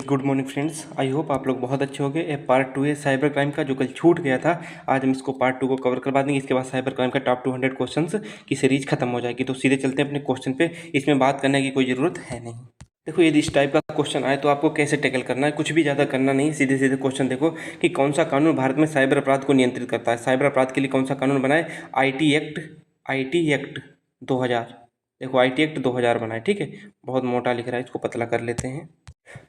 Good morning friends, I hope आप लोग बहुत अच्छे होंगे। ये पार्ट 2 है साइबर क्राइम का, जो कल छूट गया था। आज हम इसको पार्ट 2 को कवर करवा देंगे। इसके बाद साइबर क्राइम का टॉप 200 क्वेश्चंस की सीरीज खत्म हो जाएगी। तो सीधे चलते हैं अपने क्वेश्चन पे। इसमें बात करने की कोई ज़रूरत है नहीं। देखो, यदि इस टाइप का क्वेश्चन आए तो आपको कैसे टैकल करना है, कुछ भी ज़्यादा करना नहीं। सीधे सीधे क्वेश्चन देखो कि कौन सा कानून भारत में साइबर अपराध को नियंत्रित करता है। साइबर अपराध के लिए कौन सा कानून बनाए? आई.टी. एक्ट 2000। देखो, आई.टी. एक्ट 2000 बनाए, ठीक है। बहुत मोटा लिख रहा है, इसको पतला कर लेते हैं।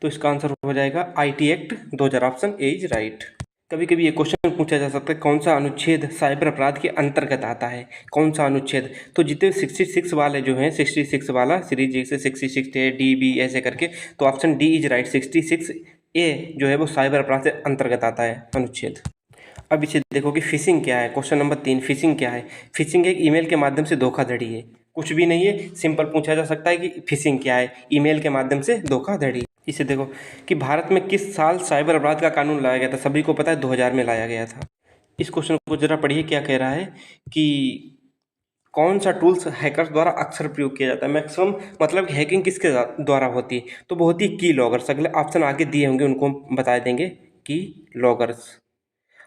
तो इसका आंसर हो जाएगा IT. Act 2000। Option A is right. कभी कभी ये क्वेश्चन पूछा जा सकता है, कौन सा अनुच्छेद साइबर अपराध के अंतर्गत आता है? कौन सा अनुच्छेद? तो जितने 66 वाले जो हैं, 66 वाला सीरीज, जैसे 66 है, डी बी ऐसे करके, तो ऑप्शन डी इज राइट। 66 ए जो है वो साइबर अपराध से अंतर्गत आता है अनुच्छेद। अब इसे देखो कि फिशिंग क्या है। क्वेश्चन नंबर 3, फिशिंग क्या है? फिशिंग एक ईमेल के माध्यम से धोखाधड़ी है, कुछ भी नहीं है। सिंपल पूछा जा सकता है कि फिशिंग क्या है? ईमेल के माध्यम से धोखाधड़ी। इसे देखो कि भारत में किस साल साइबर अपराध का कानून लाया गया था? सभी को पता है 2000 में लाया गया था। इस क्वेश्चन को जरा पढ़िए, क्या कह रहा है कि कौन सा टूल्स हैकर्स द्वारा अक्सर प्रयोग किया जाता है? मैक्सिमम मतलब कि हैकिंग किसके द्वारा होती है? तो वो होती है की लॉगर्स। अगले ऑप्शन आगे दिए होंगे, उनको हम बता देंगे। की लॉगर्स।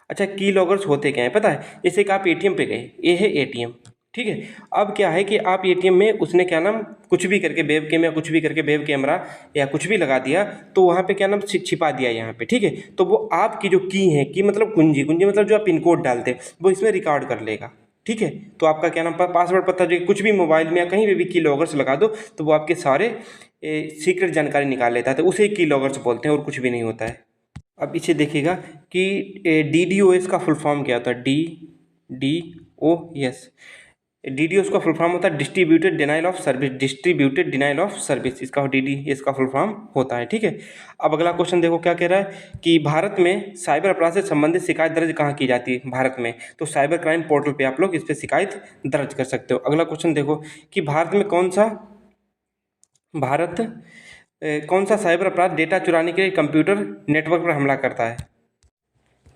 अच्छा, की लॉगर्स होते क्या है पता है? जैसे कि आप एटीएम पे गए, ये है एटीएम, ठीक है। अब क्या है कि आप एटीएम में उसने क्या नाम कुछ भी करके वेब कैम या कुछ भी करके वेब कैमरा या कुछ भी लगा दिया, तो वहाँ पे क्या नाम छिपा दिया यहाँ पे, ठीक है। तो वो आपकी जो की है, की मतलब कुंजी, कुंजी मतलब जो आप पिन कोड डालते हैं, वो इसमें रिकॉर्ड कर लेगा, ठीक है। तो आपका क्या नाम पासवर्ड पता जो कुछ भी मोबाइल में या कहीं पे भी की लॉगर्स लगा दो, तो वो आपके सारे सीक्रेट जानकारी निकाल लेता है। तो उसे की लॉगर्स बोलते हैं और कुछ भी नहीं होता है। अब इसे देखिएगा कि DDoS का फुल फॉर्म क्या होता है? DDoS। DDoS का फुल फॉर्म होता है distributed denial of service. Distributed denial of service, इसका DDoS का फुल फॉर्म होता है, ठीक है। अब अगला क्वेश्चन देखो क्या कह रहा है कि भारत में साइबर अपराध से संबंधित शिकायत दर्ज कहाँ की जाती है? भारत में तो साइबर क्राइम पोर्टल पे आप लोग इस पर शिकायत दर्ज कर सकते हो। अगला क्वेश्चन देखो कि कौन सा साइबर अपराध डेटा चुराने के लिए कंप्यूटर नेटवर्क पर हमला करता है?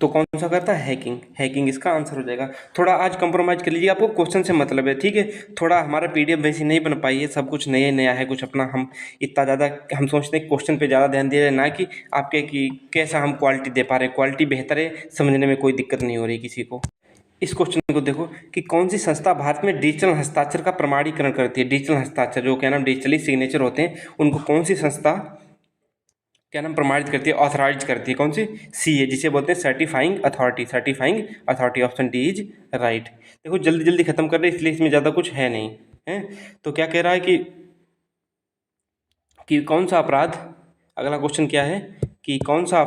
तो कौन सा करता है? हैकिंग। हैकिंग इसका आंसर हो जाएगा। थोड़ा आज कंप्रोमाइज़ कर लीजिए, आपको क्वेश्चन से मतलब है, ठीक है। थोड़ा हमारा PDF वैसी नहीं बन पाई है, सब कुछ नया नया है, कुछ अपना हम इतना ज़्यादा हम सोचते हैं क्वेश्चन पे ज़्यादा ध्यान दे रहे हैं, ना कि आपके कि कैसा हम क्वालिटी दे पा रहे हैं। क्वालिटी बेहतर है, समझने में कोई दिक्कत नहीं हो रही किसी को। इस क्वेश्चन को देखो कि कौन सी संस्था भारत में डिजिटल हस्ताक्षर का प्रमाणीकरण करती है? डिजिटल हस्ताक्षर जो क्या नाम डिजिटली सिग्नेचर होते हैं, उनको कौन सी संस्था क्या नाम प्रमाणित करती है, ऑथराइज करती है? कौन सी? CA, जिसे बोलते हैं certifying authority. Certifying authority, option D is right. देखो जल्दी जल्दी खत्म कर रहे हैं, इसलिए इसमें ज़्यादा कुछ है नहीं है। तो क्या कह रहा है कि कौन सा अपराध, अगला क्वेश्चन क्या है कि कौन सा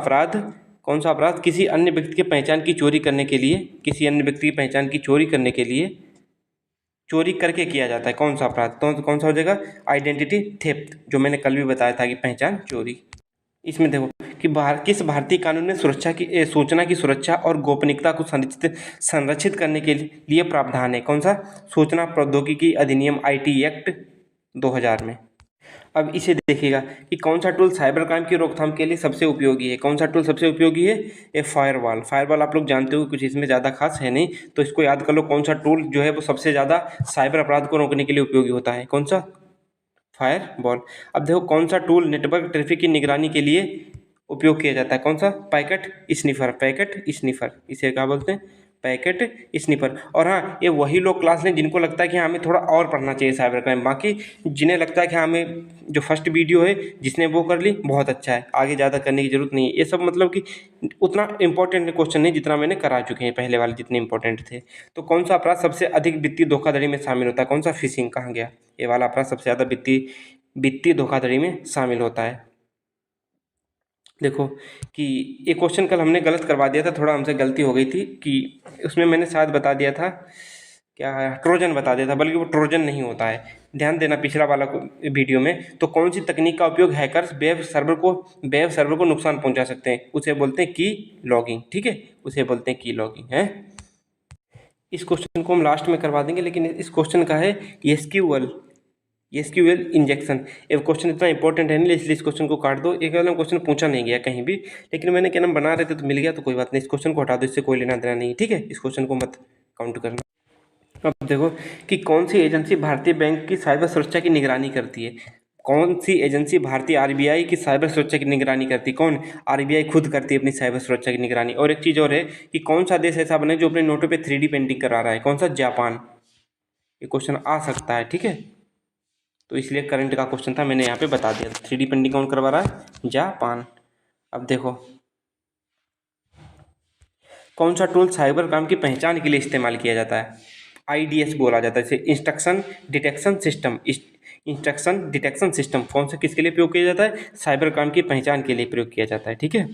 अपराध किसी अन्य व्यक्ति की पहचान की चोरी करने के लिए, किसी अन्य व्यक्ति की पहचान की चोरी करने के लिए चोरी करके किया जाता है? कौन सा अपराध? तो कौन सा हो जाएगा? आइडेंटिटी थेफ्ट, जो मैंने कल भी बताया था कि पहचान चोरी। इसमें देखो कि किस भारतीय कानून में सूचना की सुरक्षा और गोपनीयता को संरक्षित करने के लिए प्रावधान है? कौन सा? सूचना प्रौद्योगिकी अधिनियम, IT एक्ट 2000 में। अब इसे देखिएगा कि कौन सा टूल साइबर क्राइम की रोकथाम के लिए सबसे उपयोगी है? कौन सा टूल सबसे उपयोगी है? ये फायरवॉल। फायरवॉल आप लोग जानते हो, कुछ इसमें ज़्यादा खास है नहीं, तो इसको याद कर लो। कौन सा टूल जो है वो सबसे ज़्यादा साइबर अपराध को रोकने के लिए उपयोगी होता है? कौन सा? फायरवॉल। अब देखो कौन सा टूल नेटवर्क ट्रैफिक की निगरानी के लिए उपयोग किया जाता है? कौन सा? Packet sniffer. पैकेट स्निफर, इसे क्या बोलते हैं? Packet sniffer. और हाँ, ये वही लोग क्लास लें जिनको लगता है कि हमें थोड़ा और पढ़ना चाहिए साइबर क्राइम। बाकी जिन्हें लगता है कि हमें जो फर्स्ट वीडियो है जिसने वो कर ली, बहुत अच्छा है, आगे ज़्यादा करने की जरूरत नहीं है। ये सब मतलब कि उतना इंपॉर्टेंट क्वेश्चन नहीं जितना मैंने करा चुके हैं पहले वाले, जितने इंपॉर्टेंट थे। तो कौन सा अपराध सबसे अधिक वित्तीय धोखाधड़ी में शामिल होता है? कौन सा? फिशिंग। कहाँ गया ये वाला अपराध? सबसे ज़्यादा वित्तीय धोखाधड़ी में शामिल होता है। देखो कि ये क्वेश्चन कल हमने गलत करवा दिया था, थोड़ा हमसे गलती हो गई थी कि उसमें मैंने शायद बता दिया था, क्या है, ट्रोजन बता दिया था, बल्कि वो ट्रोजन नहीं होता है। ध्यान देना पिछला वाला वीडियो में। तो कौन सी तकनीक का उपयोग हैकर्स वेब सर्वर को नुकसान पहुंचा सकते हैं? उसे बोलते हैं की लॉगिंग, ठीक है, उसे बोलते हैं की लॉगिंग है। इस क्वेश्चन को हम लास्ट में करवा देंगे, लेकिन इस क्वेश्चन का है SQL इंजेक्शन। ये क्वेश्चन इतना इंपॉर्टेंट है नहीं, इसलिए इस क्वेश्चन को काट दो। एक वाला क्वेश्चन पूछा नहीं गया कहीं भी, लेकिन मैंने क्या नाम बना रहे थे तो मिल गया, तो कोई बात नहीं, इस क्वेश्चन को हटा दो, इससे कोई लेना देना नहीं, ठीक है। इस क्वेश्चन को मत काउंट करना। अब देखो कि कौन सी एजेंसी भारतीय बैंक की साइबर सुरक्षा की निगरानी करती है? कौन सी एजेंसी भारतीय आरबीआई की साइबर सुरक्षा की निगरानी करती? कौन? आरबीआई खुद करती है अपनी साइबर सुरक्षा की निगरानी। और एक चीज़ और है कि कौन सा देश ऐसा बना है जो अपने नोटों पे 3D पेंटिंग करा रहा है? कौन सा? जापान। ये क्वेश्चन आ सकता है, ठीक है, तो इसलिए करंट का क्वेश्चन था, मैंने यहाँ पे बता दिया। 3D पेंटिंग कौन करवा रहा है? जापान। अब देखो, कौन सा टूल साइबर क्राइम की पहचान के लिए इस्तेमाल किया जाता है? आईडीएस बोला जाता है इसे, instruction detection system. Instruction detection system कौन सा किसके लिए प्रयोग किया जाता है? साइबर क्राइम की पहचान के लिए प्रयोग किया जाता है, ठीक है।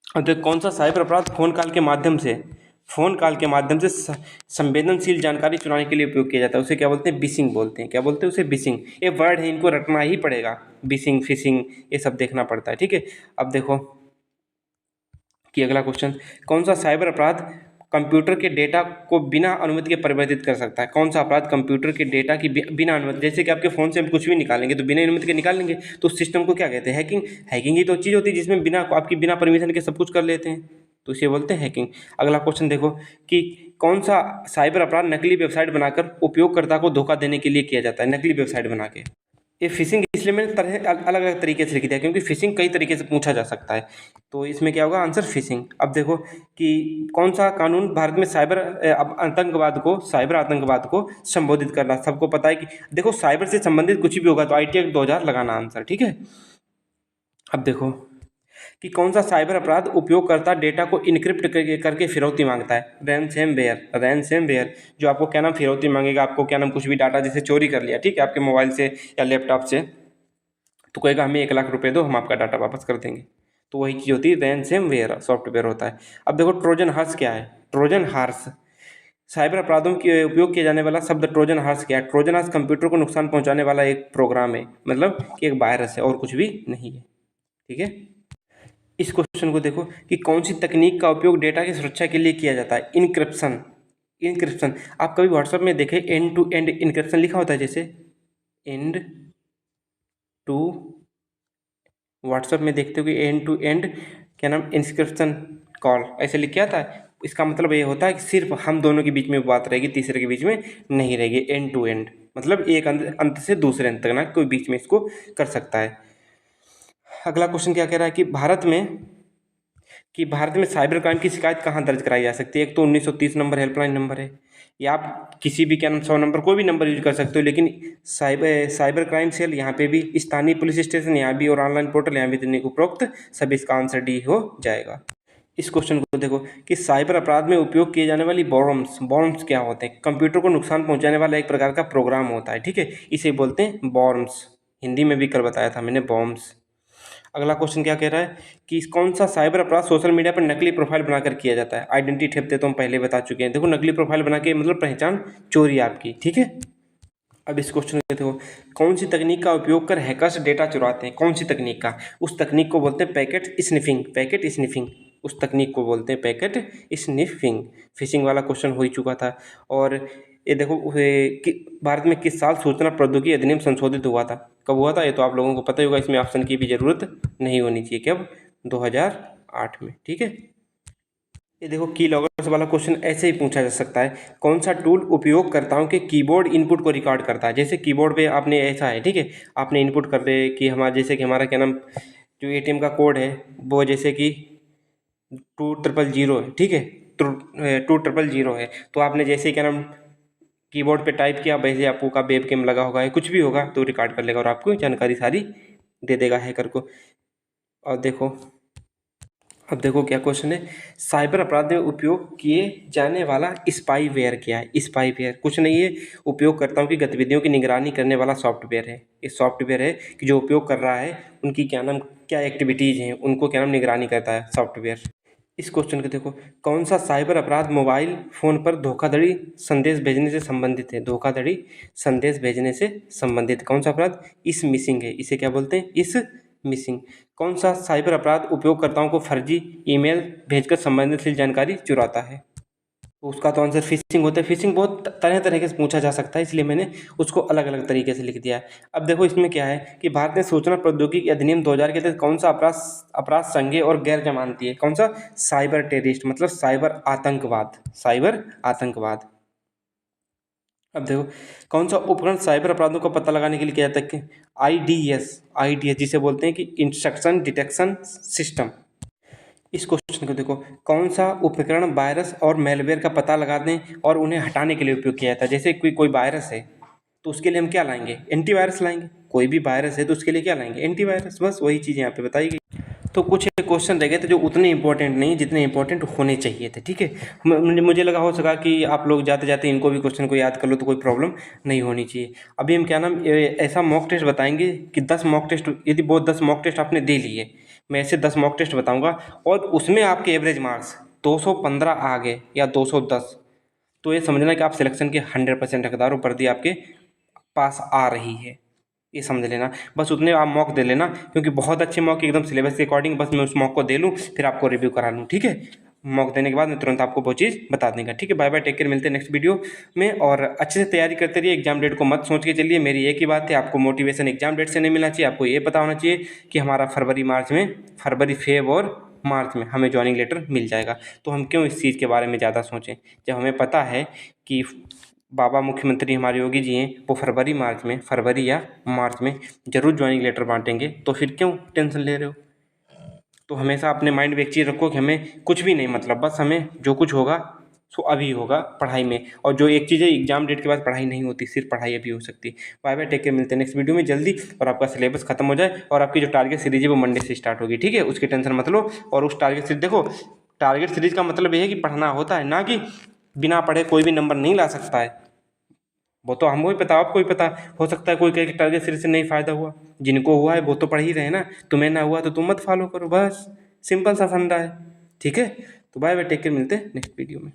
और देखो, कौन सा साइबर अपराध फोन कॉल के माध्यम से संवेदनशील जानकारी चुराने के लिए उपयोग किया जाता है? उसे क्या बोलते हैं? बिशिंग बोलते हैं। क्या बोलते हैं उसे? बिशिंग। ये वर्ड है, इनको रटना ही पड़ेगा। बिशिंग, फिशिंग, ये सब देखना पड़ता है, ठीक है। अब देखो कि अगला क्वेश्चन, कौन सा साइबर अपराध कंप्यूटर के डेटा को बिना अनुमति के परिवर्तित कर सकता है? कौन सा अपराध कंप्यूटर के डेटा की बिना अनुमति, जैसे कि आपके फ़ोन से हम कुछ भी निकालेंगे तो बिना अनुमति के निकाल लेंगे, तो उस सिस्टम को क्या कहते हैं? हैकिंग। हैकिंग ही तो चीज़ होती है जिसमें आपकी बिना परमिशन के सब कुछ कर लेते हैं, तो इसे बोलते हैं हैकिंग। अगला क्वेश्चन देखो कि कौन सा साइबर अपराध नकली वेबसाइट बनाकर उपयोगकर्ता को धोखा देने के लिए किया जाता है? नकली वेबसाइट बना के। ये फिशिंग इसलिए मैंने अलग अलग तरीके से लिख दिया क्योंकि फिशिंग कई तरीके से पूछा जा सकता है, तो इसमें क्या होगा? Answer fishing. अब देखो कि कौन सा कानून भारत में साइबर आतंकवाद को संबोधित करना? सबको पता है कि देखो, साइबर से संबंधित कुछ भी होगा तो आईटी एक्ट 2000 लगाना आंसर, ठीक है। अब देखो कि कौन सा साइबर अपराध उपयोगकर्ता डेटा को इनक्रिप्ट करके फिरौती मांगता है? रैनसमवेयर जो आपको क्या नाम फिरौती मांगेगा, आपको क्या नाम कुछ भी डाटा जैसे चोरी कर लिया, ठीक है, आपके मोबाइल से या लैपटॉप से, तो कहेगा हमें 1 लाख रुपए दो, हम आपका डाटा वापस कर देंगे। तो वही चीज़ होती है, रैनसमवेयर सॉफ्टवेयर होता है। अब देखो ट्रोजन हॉर्स क्या है? ट्रोजन हॉर्स साइबर अपराधों के उपयोग किया जाने वाला शब्द ट्रोजन हॉर्स क्या है? ट्रोजन हॉर्स कंप्यूटर को नुकसान पहुंचाने वाला एक प्रोग्राम है, मतलब कि एक वायरस है और कुछ भी नहीं है, ठीक है। इस क्वेश्चन को देखो कि कौन सी तकनीक का उपयोग डेटा की सुरक्षा के लिए किया जाता है? इनक्रिप्शन। इनक्रिप्शन आप कभी व्हाट्सएप में देखें एंड टू एंड इनक्रिप्शन लिखा होता है, जैसे एंड टू, व्हाट्सएप में देखते हो कि एंड टू एंड क्या नाम इंस्क्रिप्शन कॉल ऐसे लिख के आता है। इसका मतलब ये होता है कि सिर्फ हम दोनों के बीच में बात रहेगी, तीसरे के बीच में नहीं रहेगी। एंड टू एंड मतलब एक अंत से दूसरे अंत तक ना कोई बीच में इसको कर सकता है। अगला क्वेश्चन क्या कह रहा है कि भारत में साइबर क्राइम की शिकायत कहाँ दर्ज कराई जा सकती है? एक तो 1930 नंबर हेल्पलाइन नंबर है, या आप किसी भी क्या नाम 100 नंबर कोई भी नंबर यूज कर सकते हो, लेकिन साइबर क्राइम सेल यहाँ पे भी, स्थानीय पुलिस स्टेशन यहाँ भी, और ऑनलाइन पोर्टल यहाँ भी देने को उपरोक्त सब, इसका आंसर डी हो जाएगा। इस क्वेश्चन को देखो कि साइबर अपराध में उपयोग किए जाने वाली बॉर्म्स क्या होते हैं? कंप्यूटर को नुकसान पहुंचाने वाला एक प्रकार का प्रोग्राम होता है, ठीक है, इसे बोलते हैं बॉर्म्स। हिंदी में भी कल बताया था मैंने, बॉम्ब्स। अगला क्वेश्चन क्या कह रहा है कि कौन सा साइबर अपराध सोशल मीडिया पर नकली प्रोफाइल बनाकर किया जाता है? आइडेंटिटी थेफ्ट तो हम पहले बता चुके हैं। देखो नकली प्रोफाइल बना के मतलब पहचान चोरी आपकी, ठीक है। अब इस क्वेश्चन को देखो, कौन सी तकनीक का उपयोग कर हैकर्स डेटा चुराते हैं? कौन सी तकनीक का? उस तकनीक को बोलते हैं पैकेट स्निफिंग। उस तकनीक को बोलते हैं पैकेट स्निफिंग। फिशिंग वाला क्वेश्चन हो ही चुका था। और ये देखो भारत में किस साल सूचना प्रौद्योगिकी अधिनियम संशोधित हुआ था? कब हुआ था? ये तो आप लोगों को पता ही होगा, इसमें ऑप्शन की भी जरूरत नहीं होनी चाहिए। कब? 2008 में, ठीक है। ये देखो की लॉगर्स वाला क्वेश्चन ऐसे ही पूछा जा सकता है, कौन सा टूल उपयोगकर्ताओं के कीबोर्ड इनपुट को रिकॉर्ड करता है? जैसे कीबोर्ड पे आपने ऐसा है, ठीक है, आपने इनपुट कर दे कि हमारा, जैसे कि हमारा क्या नाम जो एटीएम का कोड है वो जैसे कि 2000 है, ठीक है, 2000 है, तो आपने जैसे ही क्या नाम कीबोर्ड पे टाइप किया, वैसे आपको का वेबकैम लगा होगा या कुछ भी होगा तो रिकॉर्ड कर लेगा और आपको जानकारी सारी दे देगा हैकर को। और देखो अब देखो क्या क्वेश्चन है, साइबर अपराध में उपयोग किए जाने वाला स्पाईवेयर क्या है? स्पाईवेयर कुछ नहीं है, उपयोगकर्ताओं की गतिविधियों की निगरानी करने वाला सॉफ्टवेयर है। ये सॉफ्टवेयर है कि जो उपयोग कर रहा है उनकी क्या नाम क्या एक्टिविटीज़ हैं उनको क्या नाम निगरानी करता है सॉफ्टवेयर। इस क्वेश्चन को देखो, कौन सा साइबर अपराध मोबाइल फ़ोन पर धोखाधड़ी संदेश भेजने से संबंधित है? धोखाधड़ी संदेश भेजने से संबंधित कौन सा अपराध? इस मिसिंग है, इसे क्या बोलते हैं? इस मिसिंग। कौन सा साइबर अपराध उपयोगकर्ताओं को फर्जी ईमेल भेजकर संबंधित जानकारी चुराता है? तो उसका तो आंसर फिशिंग होता है। फिशिंग बहुत तरह तरह से पूछा जा सकता है, इसलिए मैंने उसको अलग अलग तरीके से लिख दिया है। अब देखो इसमें क्या है कि भारत ने सूचना प्रौद्योगिकी अधिनियम 2000 के तहत कौन सा अपराध अपराध संज्ञेय और गैर जमानती है? कौन सा? साइबर टेररिस्ट मतलब साइबर आतंकवाद। साइबर आतंकवाद। अब देखो, कौन सा उपकरण साइबर अपराधों का पता लगाने के लिए किया जाता है? IDS जिसे बोलते हैं कि इंस्ट्रक्शन डिटेक्शन सिस्टम। इस क्वेश्चन को देखो, कौन सा उपकरण वायरस और मैलवेयर का पता लगाने और उन्हें हटाने के लिए उपयोग किया जाता है? जैसे कोई वायरस है तो उसके लिए हम क्या लाएंगे? एंटीवायरस लाएंगे। कोई भी वायरस है तो उसके लिए क्या लाएंगे? एंटीवायरस। बस वही चीज़ यहाँ पे बताई गई। तो कुछ क्वेश्चन रह गए थे जो उतने इंपॉर्टेंट नहीं जितने इंपॉर्टेंट होने चाहिए थे, ठीक है। मुझे लगा हो सका कि आप लोग जाते जाते इनको भी क्वेश्चन को याद कर लो तो कोई प्रॉब्लम नहीं होनी चाहिए। अभी हम क्या नाम ऐसा मॉक टेस्ट बताएंगे कि 10 मॉक टेस्ट, यदि वो 10 मॉक टेस्ट आपने दे लिए, मैं ऐसे 10 मॉक टेस्ट बताऊंगा और उसमें आपके एवरेज मार्क्स 215 आ गए या 210, तो ये समझना कि आप सिलेक्शन के 100% हकदार हो, वर्दी आपके पास आ रही है, ये समझ लेना। बस उतने आप मॉक दे लेना, क्योंकि बहुत अच्छे मॉक एकदम सिलेबस के अकॉर्डिंग, बस मैं उस मॉक को दे लूँ फिर आपको रिव्यू करा लूँ, ठीक है। मॉक देने के बाद मैं तुरंत आपको वो चीज़ बता देंगे, ठीक है। बाय बाय, टेक केयर, मिलते हैं नेक्स्ट वीडियो में। और अच्छे से तैयारी करते रहिए, एग्जाम डेट को मत सोच के चलिए। मेरी एक ही बात है, आपको मोटिवेशन एग्जाम डेट से नहीं मिलना चाहिए, आपको ये पता होना चाहिए कि हमारा फरवरी फेब और मार्च में हमें ज्वाइनिंग लेटर मिल जाएगा। तो हम क्यों इस चीज़ के बारे में ज़्यादा सोचें, जब हमें पता है कि बाबा मुख्यमंत्री हमारे योगी जी हैं, वो फरवरी या मार्च में ज़रूर ज्वाइनिंग लेटर बांटेंगे, तो फिर क्यों टेंशन ले रहे हो। तो हमेशा अपने माइंड में एक चीज़ रखो कि हमें कुछ भी नहीं मतलब, बस हमें जो कुछ होगा सो अभी होगा पढ़ाई में। और जो एक चीज़ है, एग्जाम डेट के बाद पढ़ाई नहीं होती, सिर्फ पढ़ाई अभी हो सकती है। बाय बाय, टेक केयर, मिलते हैं नेक्स्ट वीडियो में जल्दी, और आपका सिलेबस खत्म हो जाए और आपकी जो टारगेट सीरीज है वो मंडे से स्टार्ट होगी, ठीक है। उसकी टेंशन मत लो। और उस टारगेट सीरीज देखो, टारगेट सीरीज का मतलब ये है कि पढ़ना होता है, ना कि बिना पढ़े कोई भी नंबर नहीं ला सकता है। वो तो हमको भी पता, आपको भी पता। हो सकता है कोई कहे कि टारगेट सीरीज से नहीं फ़ायदा हुआ, जिनको हुआ है वो तो पढ़ ही रहे हैं ना। तुम्हें ना हुआ तो तुम मत फॉलो करो, बस सिंपल सा फंडा है, ठीक है। तो बाय बाय, टेक केयर, मिलते हैं नेक्स्ट वीडियो में।